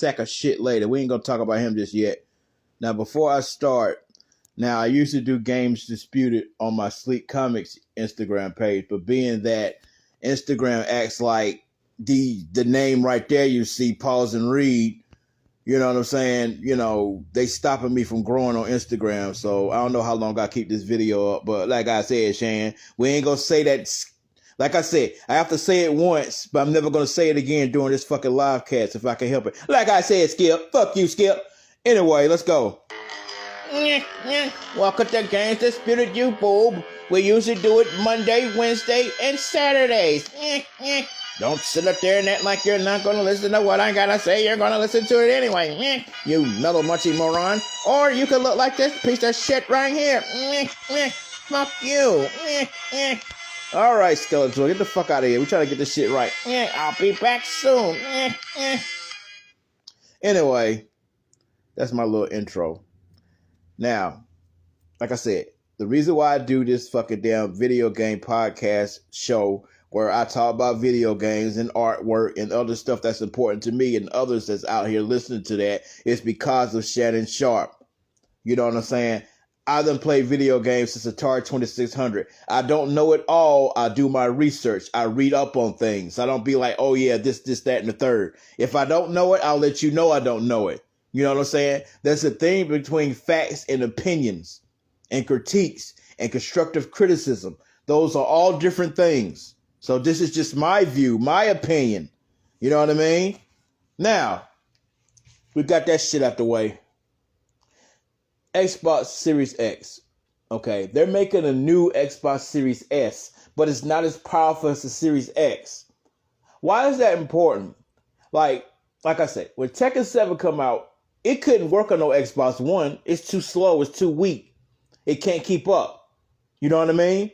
sack of shit later. We ain't gonna talk about him just yet. Now, before I start, now I used to do Games Disputed on my Sleek Comics Instagram page, but being that Instagram acts like the name right there you see, pause and read, you know what I'm saying? You know, they stopping me from growing on Instagram. So I don't know how long I keep this video up. But like I said, Shan, we ain't going to say that. Like I said, I have to say it once, but I'm never going to say it again during this fucking live cast if I can help it. Like I said, Skip. Fuck you, Skip. Anyway, let's go. Welcome to Games Disputed, you boob. We usually do it Monday, Wednesday, and Saturdays. Don't sit up there and act like you're not going to listen to what I got to say. You're going to listen to it anyway. You mellow munchy moron. Or you could look like this piece of shit right here. Fuck you. All right, Skeletor, get the fuck out of here. We're trying to get this shit right. I'll be back soon. Anyway, that's my little intro. Now, like I said, the reason why I do this fucking damn video game podcast show where I talk about video games and artwork and other stuff that's important to me and others that's out here listening to that is because of Shannon Sharp. You know what I'm saying? I done played video games since Atari 2600. I don't know it all. I do my research. I read up on things. I don't be like, oh yeah, this, that, and the third. If I don't know it, I'll let you know I don't know it. You know what I'm saying? There's a thing between facts and opinions and critiques and constructive criticism. Those are all different things. So this is just my view, my opinion. You know what I mean? Now, we got that shit out the way. Xbox Series X. Okay, they're making a new Xbox Series S, but it's not as powerful as the Series X. Why is that important? Like I said, when Tekken 7 come out, it couldn't work on no Xbox One. It's too slow. It's too weak. It can't keep up. You know what I mean?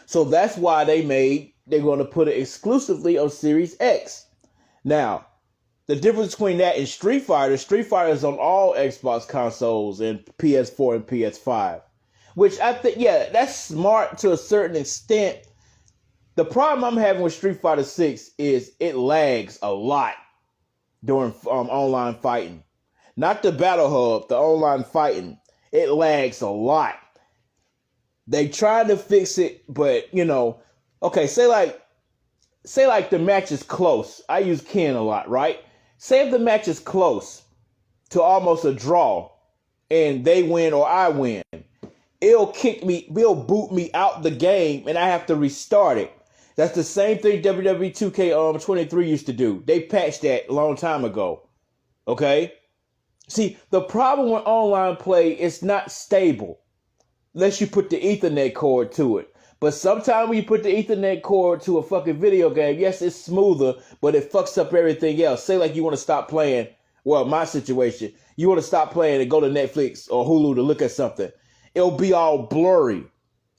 So that's why they're going to put it exclusively on Series X. Now, the difference between that and Street Fighter is on all Xbox consoles and PS4 and PS5. Which I think, yeah, that's smart to a certain extent. The problem I'm having with Street Fighter 6 is it lags a lot during online fighting. Not the Battle Hub, the online fighting. It lags a lot. They tried to fix it, but, you know, okay, say like the match is close. I use Ken a lot, right? Say if the match is close to almost a draw and they win or I win, it'll boot me out the game and I have to restart it. That's the same thing WWE 2K23 used to do. They patched that a long time ago. Okay? See, the problem with online play is not stable unless you put the Ethernet cord to it. But sometimes when you put the Ethernet cord to a fucking video game, yes, it's smoother, but it fucks up everything else. Say like you want to stop playing, well, my situation, you want to stop playing and go to Netflix or Hulu to look at something. It'll be all blurry.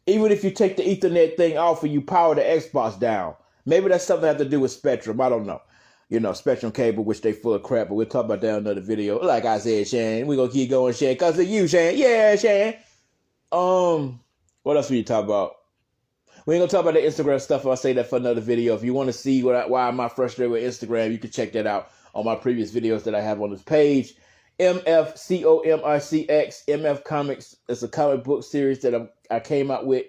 Even if you take the Ethernet thing off and you power the Xbox down. Maybe that's something that has to do with Spectrum. I don't know. You know, Spectrum cable, which they full of crap, but we'll talk about that in another video. Like I said, Shan, we're going to keep going, Shan, because of you, Shan. Yeah, Shan. What else will you talk about? We ain't going to talk about the Instagram stuff. I'll say that for another video. If you want to see why I'm not frustrated with Instagram, you can check that out on my previous videos that I have on this page. MFCOMICX, MF Comics. It's a comic book series that I came out with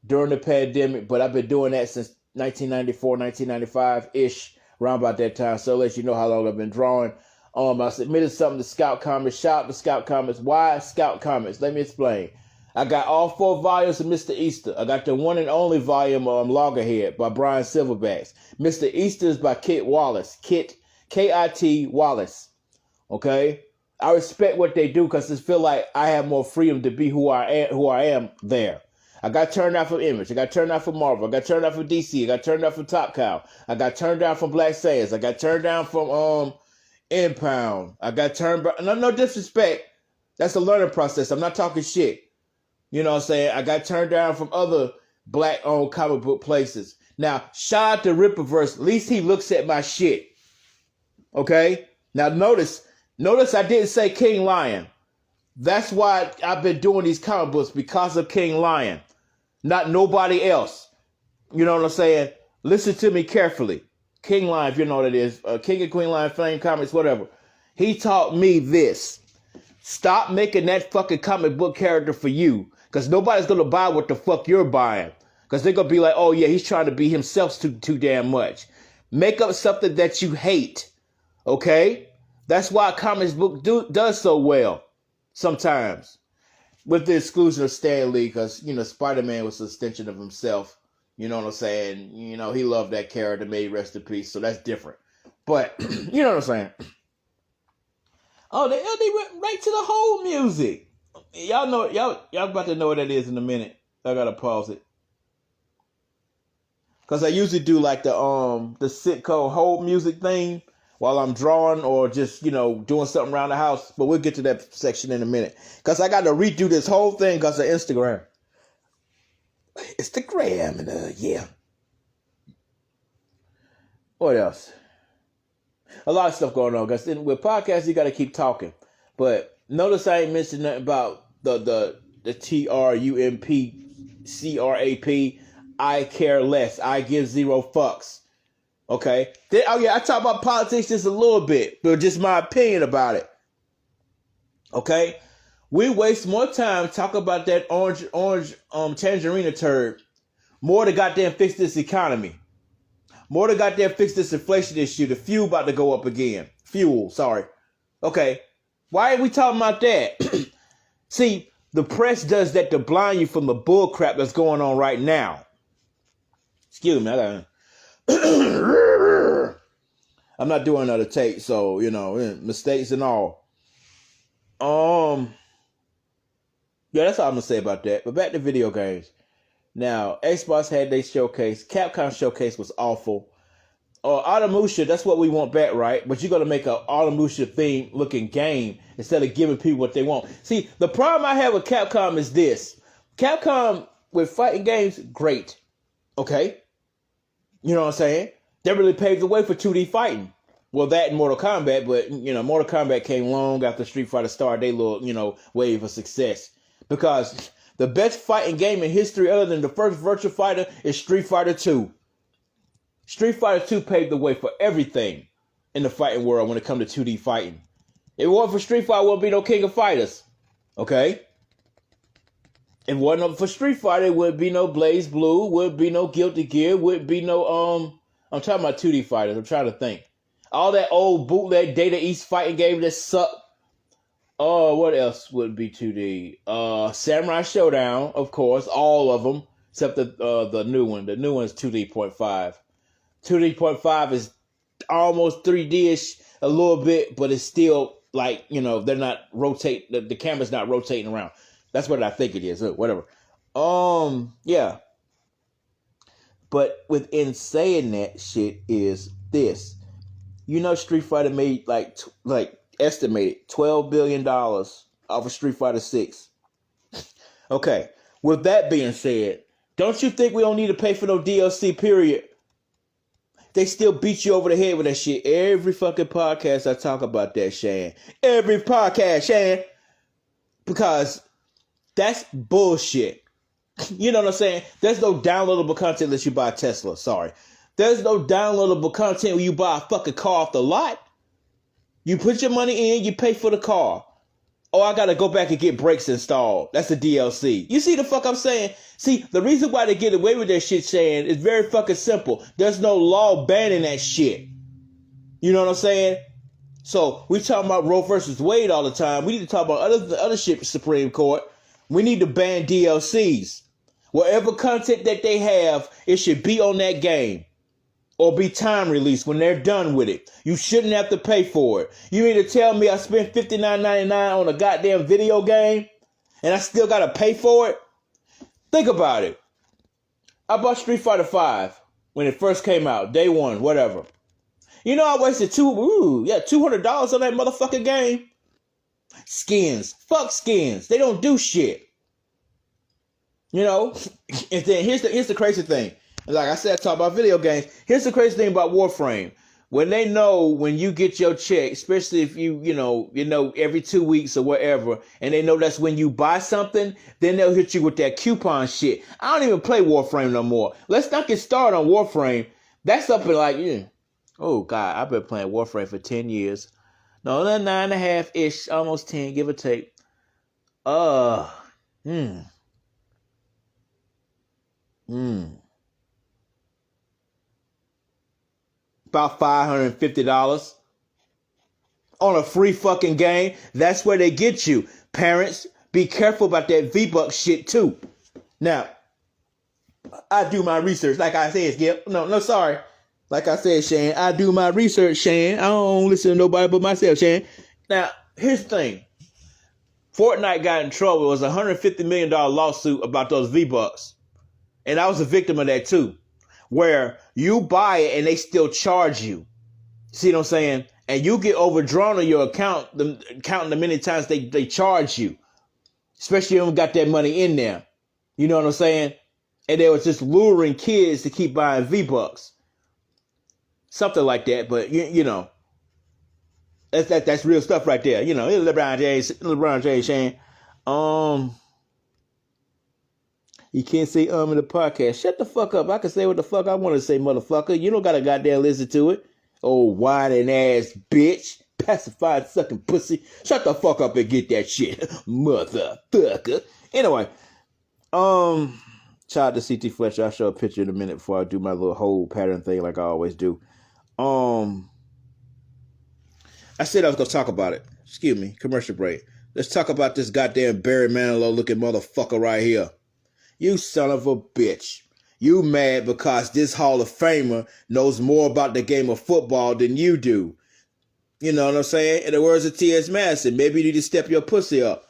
during the pandemic, but I've been doing that since 1994, 1995-ish. Around about that time, so I'll let you know how long I've been drawing. I submitted something to Scout Comics. Shout out to Scout Comics. Why Scout Comics? Let me explain. I got all 4 volumes of Mr. Easter. I got the one and only volume of Loggerhead by Brian Silverbacks. Mr. Easter is by Kit Wallace. K-I-T Wallace. Okay? I respect what they do because I feel like I have more freedom to be who I am there. I got turned down from Image. I got turned down from Marvel. I got turned down from DC. I got turned down from Top Cow. I got turned down from Black Sands. I got turned down from Impound. I got turned down. No disrespect. That's a learning process. I'm not talking shit. You know what I'm saying? I got turned down from other black-owned comic book places. Now, shout out to Ripperverse. At least he looks at my shit. Okay? Now, notice I didn't say King Lion. That's why I've been doing these comic books, because of King Lion. Not nobody else. You know what I'm saying? Listen to me carefully. King Lion, if you know what it is. King and Queen Lion, Flame Comics, whatever. He taught me this. Stop making that fucking comic book character for you. Because nobody's going to buy what the fuck you're buying. Because they're going to be like, oh yeah, he's trying to be himself too damn much. Make up something that you hate. Okay? That's why a comic book does so well. Sometimes. With the exclusion of Stan Lee. Because, Spider-Man was an extension of himself. You know what I'm saying? He loved that character. May he rest in peace. So that's different. But, you know what I'm saying? Oh, they went right to the whole music. Y'all know, y'all about to know what that is in a minute. I gotta pause it. Cause I usually do like the sitcom hold music thing while I'm drawing or just, doing something around the house. But we'll get to that section in a minute. Cause I gotta redo this whole thing cause of Instagram. Instagram and yeah. What else? A lot of stuff going on. Cause with podcasts you gotta keep talking. But notice I ain't mentioned nothing about the TRUMPCRAP. I care less. I give zero fucks. Okay. I talk about politics just a little bit, but just my opinion about it. Okay. We waste more time talking about that orange tangerine turd more to goddamn fix this economy. More to goddamn fix this inflation issue. The fuel about to go up again. Fuel, sorry. Okay. Why are we talking about that? See, the press does that to blind you from the bull crap that's going on right now. Excuse me. I'm not doing another take, so, mistakes and all. Yeah, that's all I'm going to say about that. But back to video games. Now, Xbox had their showcase. Capcom showcase was awful. Automusha, that's what we want back, right? But you're going to make an Automusha theme looking game instead of giving people what they want. See, the problem I have with Capcom is this. Capcom with fighting games, great. Okay? You know what I'm saying? They really paved the way for 2D fighting. Well, that and Mortal Kombat, but, Mortal Kombat came long after Street Fighter started their little, wave of success. Because the best fighting game in history other than the first Virtua Fighter is Street Fighter 2. Street Fighter 2 paved the way for everything in the fighting world when it comes to 2D fighting. If it wasn't for Street Fighter, it wouldn't be no King of Fighters. Okay? If it wasn't for Street Fighter, it wouldn't be no Blaze Blue, wouldn't be no Guilty Gear, wouldn't be no, I'm talking about 2D fighters, I'm trying to think. All that old bootleg Data East fighting game that sucked. Oh, what else would be 2D? Samurai Showdown, of course, all of them, except the new one. The new one is 2D.5. 2D.5 is almost 3D-ish a little bit, but it's still like, they're not rotating, the camera's not rotating around. That's what I think it is. Whatever. Yeah. But within saying that shit is this. Street Fighter made like estimated $12 billion off of Street Fighter 6. Okay. With that being said, don't you think we don't need to pay for no DLC, period? They still beat you over the head with that shit. Every fucking podcast I talk about that, Shan. Every podcast, Shan. Because that's bullshit. You know what I'm saying? There's no downloadable content unless you buy a Tesla. Sorry. There's no downloadable content when you buy a fucking car off the lot. You put your money in, you pay for the car. Oh, I gotta go back and get brakes installed. That's the DLC. You see the fuck I'm saying? See, the reason why they get away with that shit, Shan, is very fucking simple. There's no law banning that shit. You know what I'm saying? So, we talking about Roe versus Wade all the time. We need to talk about other shit, Supreme Court. We need to ban DLCs. Whatever content that they have, it should be on that game. Or be time released when they're done with it. You shouldn't have to pay for it. You mean to tell me I spent $59.99 on a goddamn video game and I still gotta pay for it? Think about it. I bought Street Fighter 5 when it first came out, day one, whatever. I wasted $200 on that motherfucking game. Skins. Fuck skins. They don't do shit. And then here's the crazy thing. Like I said, I talk about video games. Here's the crazy thing about Warframe. When they know when you get your check, especially if you every 2 weeks or whatever, and they know that's when you buy something, then they'll hit you with that coupon shit. I don't even play Warframe no more. Let's not get started on Warframe. That's up in oh God, I've been playing Warframe for 10 years. No, 9.5-ish, almost 10, give or take. Uh, hmm, hmm. About $550 on a free fucking game. That's where they get you. Parents, be careful about that V-Buck shit too. Now, I do my research, like I said, Skip. No, sorry. Like I said, Shane, I do my research, Shane. I don't listen to nobody but myself, Shane. Now, here's the thing. Fortnite got in trouble. It was a $150 million lawsuit about those V-Bucks. And I was a victim of that too. Where you buy it and they still charge you. See what I'm saying? And you get overdrawn on your account, counting the many times they charge you. Especially if you haven't got that money in there. You know what I'm saying? And they was just luring kids to keep buying V-Bucks. Something like that, but you know. That's real stuff right there. You know, LeBron James, Shane. You can't say in the podcast. Shut the fuck up. I can say what the fuck I want to say, motherfucker. You don't gotta goddamn listen to it. Oh, whining ass bitch. Pacified sucking pussy. Shut the fuck up and get that shit. Motherfucker. Anyway. Shout out to CT Fletcher. I'll show a picture in a minute before I do my little whole pattern thing like I always do. I said I was gonna talk about it. Excuse me, commercial break. Let's talk about this goddamn Barry Manilow looking motherfucker right here. You son of a bitch. You mad because this Hall of Famer knows more about the game of football than you do. You know what I'm saying? In the words of T.S. Madison, maybe you need to step your pussy up.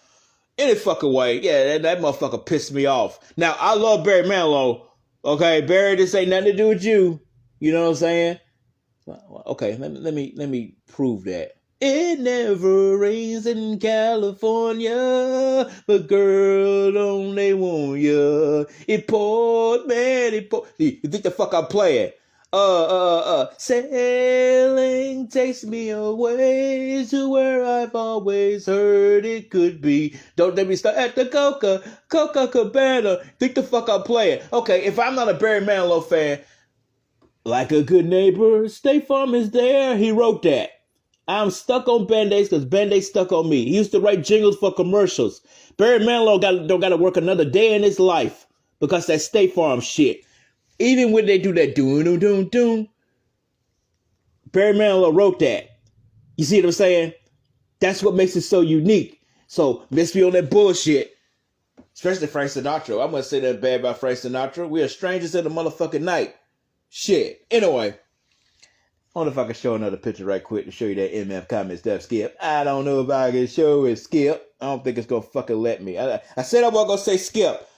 Any fucking way. Yeah, that motherfucker pissed me off. Now, I love Barry Manilow. Okay, Barry, this ain't nothing to do with you. You know what I'm saying? Okay, let me prove that. It never rains in California, but girl, don't they want ya? It poured, man, it poured. You think the fuck I'm playing? Sailing takes me away to where I've always heard it could be. Don't let me start at the Coca Cabana. Think the fuck I'm playing? Okay, if I'm not a Barry Manilow fan, like a good neighbor, State Farm is there. He wrote that. I'm stuck on Band-Aids because Band-Aids stuck on me. He used to write jingles for commercials. Barry Manilow don't got to work another day in his life because that State Farm shit. Even when they do that doom, Barry Manilow wrote that. You see what I'm saying? That's what makes it so unique. So let's be on that bullshit. Especially Frank Sinatra. I'm going to say that bad about Frank Sinatra. We are strangers in the motherfucking night. Shit. Anyway. I wonder if I can show another picture right quick to show you that MF comment stuff, Skip. I don't know if I can show it, Skip. I don't think it's going to fucking let me. I said I wasn't going to say Skip.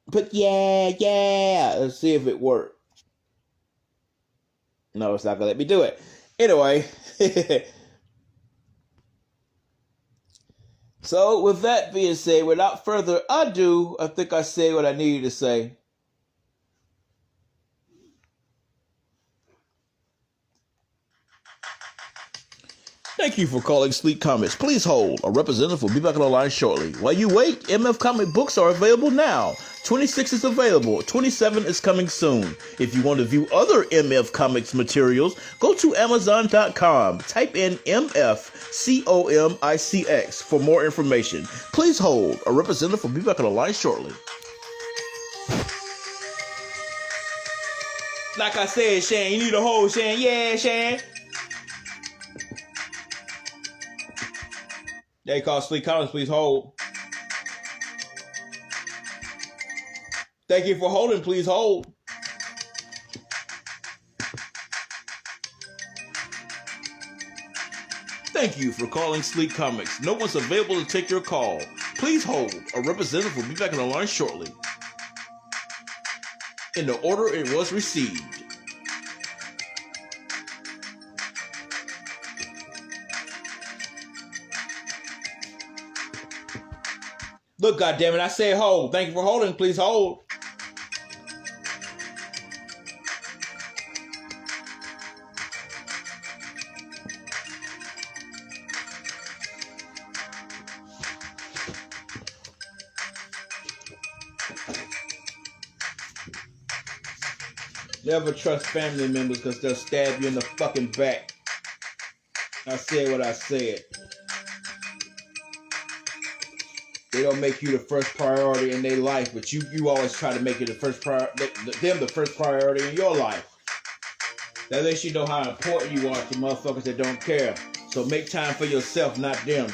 But yeah. Let's see if it works. No, it's not going to let me do it. Anyway. So, with that being said, without further ado, I think I said what I needed to say. Thank you for calling Sleek Comics. Please hold. A representative will be back on the line shortly. While you wait, MF comic books are available now. 26 is available. 27 is coming soon. If you want to view other MF Comics materials, go to Amazon.com. Type in MFCOMICX for more information. Please hold. A representative will be back on the line shortly. Like I said, Shane, you need a hold, Shane. Yeah, Shane. They call Sleek Comics, please hold. Thank you for holding, please hold. Thank you for calling Sleek Comics. No one's available to take your call. Please hold. A representative will be back on the line shortly. In the order it was received. Look, goddammit, I said hold. Thank you for holding. Please hold. Never trust family members because they'll stab you in the fucking back. I said what I said. They don't make you the first priority in their life, but you always try to make it the first them the first priority in your life. That lets you know how important you are to motherfuckers that don't care. So make time for yourself, not them.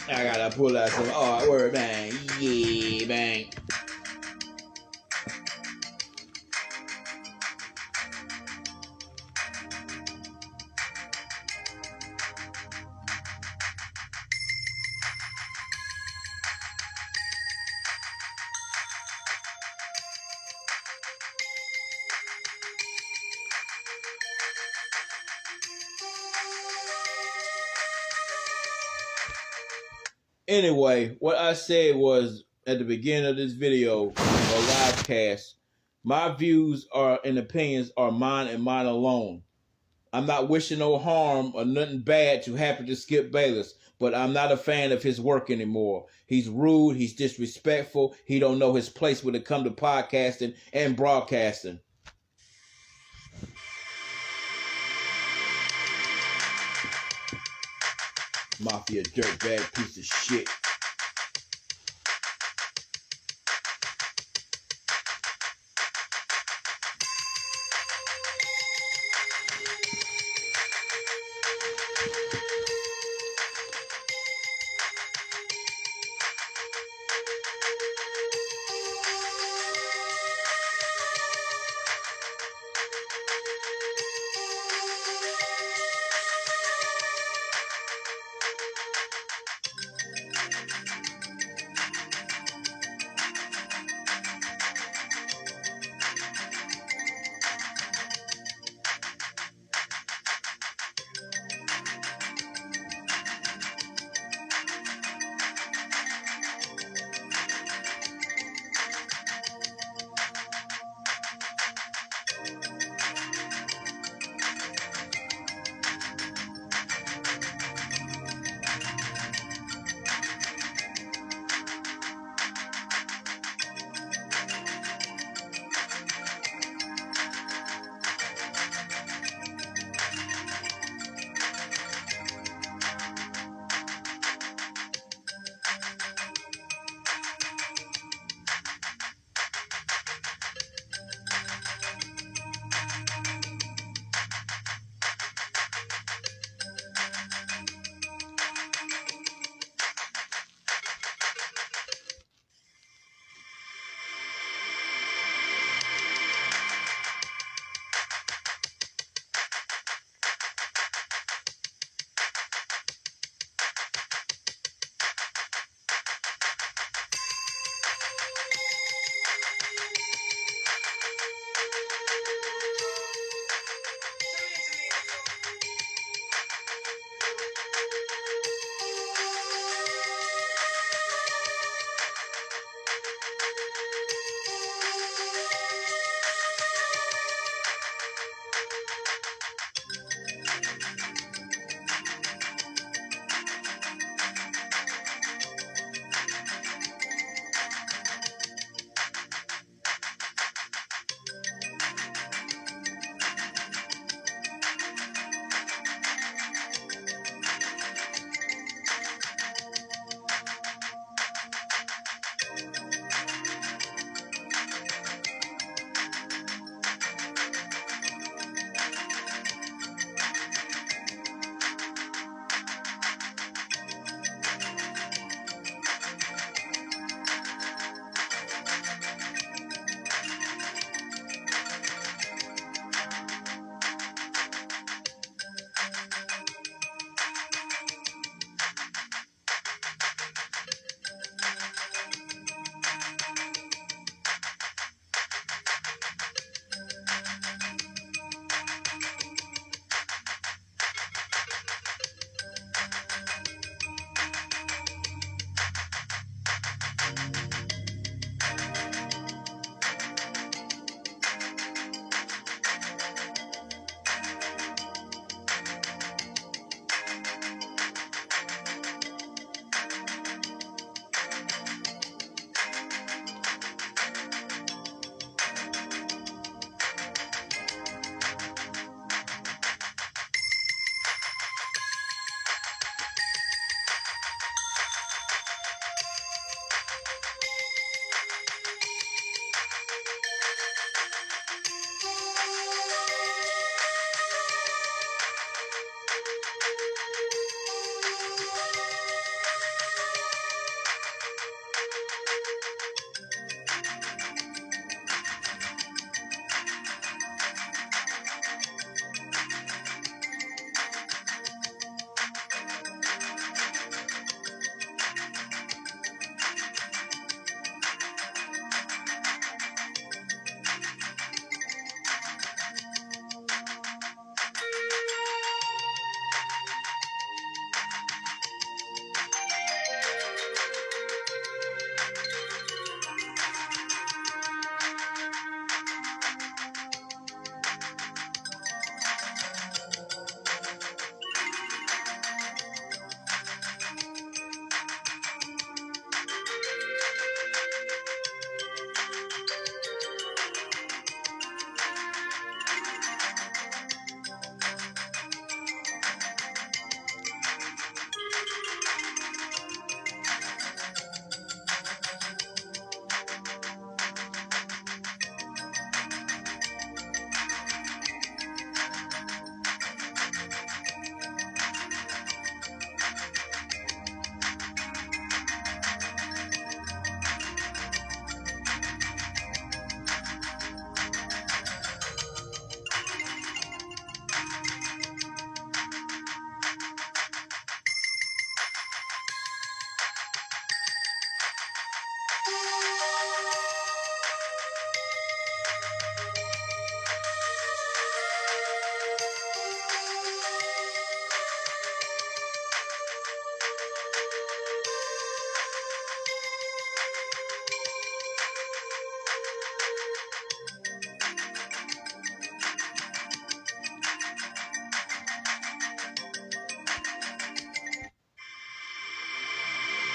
I gotta pull out some artwork, bang. Yeah, bang. Anyway, what I said was at the beginning of this video or live cast, my views are and opinions are mine and mine alone. I'm not wishing no harm or nothing bad to happen to Skip Bayless, but I'm not a fan of his work anymore. He's rude, he's disrespectful, he don't know his place when it comes to podcasting and broadcasting. Mafia dirtbag piece of shit.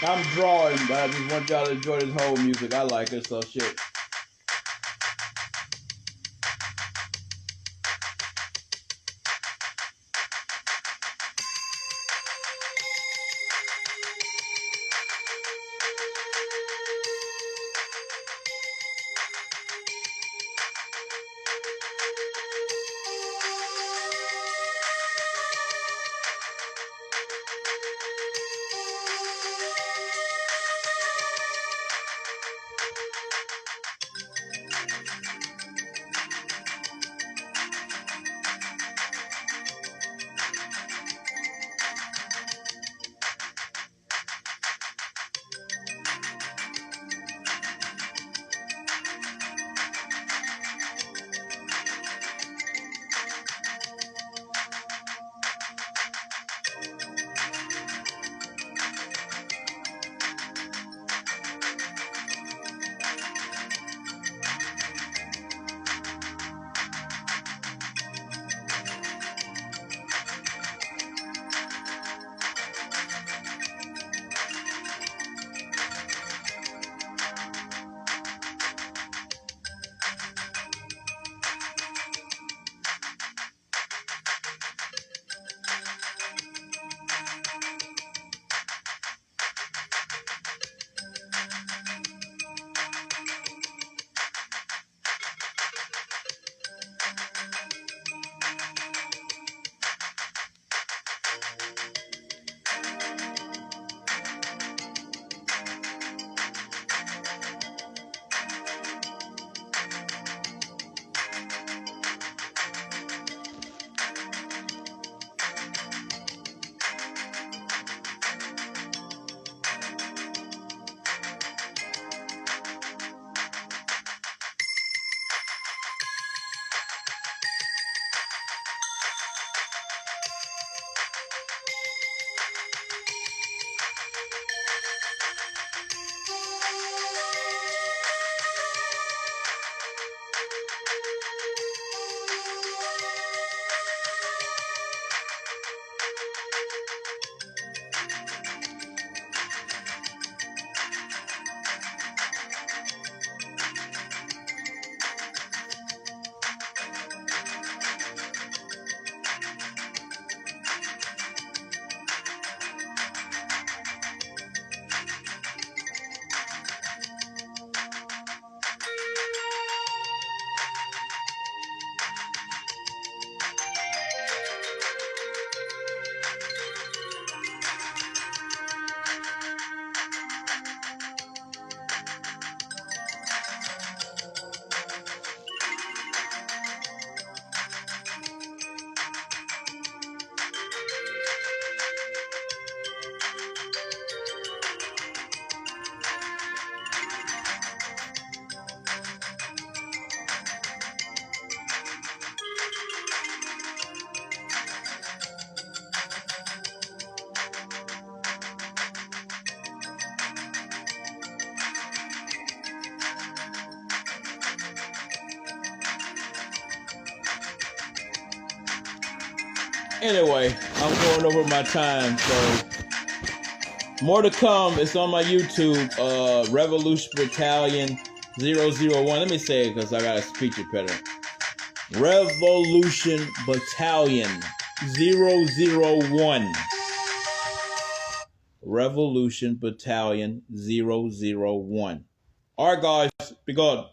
I'm drawing, but I just want y'all to enjoy this whole music. I like it, so shit. Anyway, I'm going over my time, so more to come. It's on my YouTube, Revolution Battalion 001. Let me say it because I got a speech impediment. Revolution Battalion 001. Revolution Battalion 001. All right, guys, be good.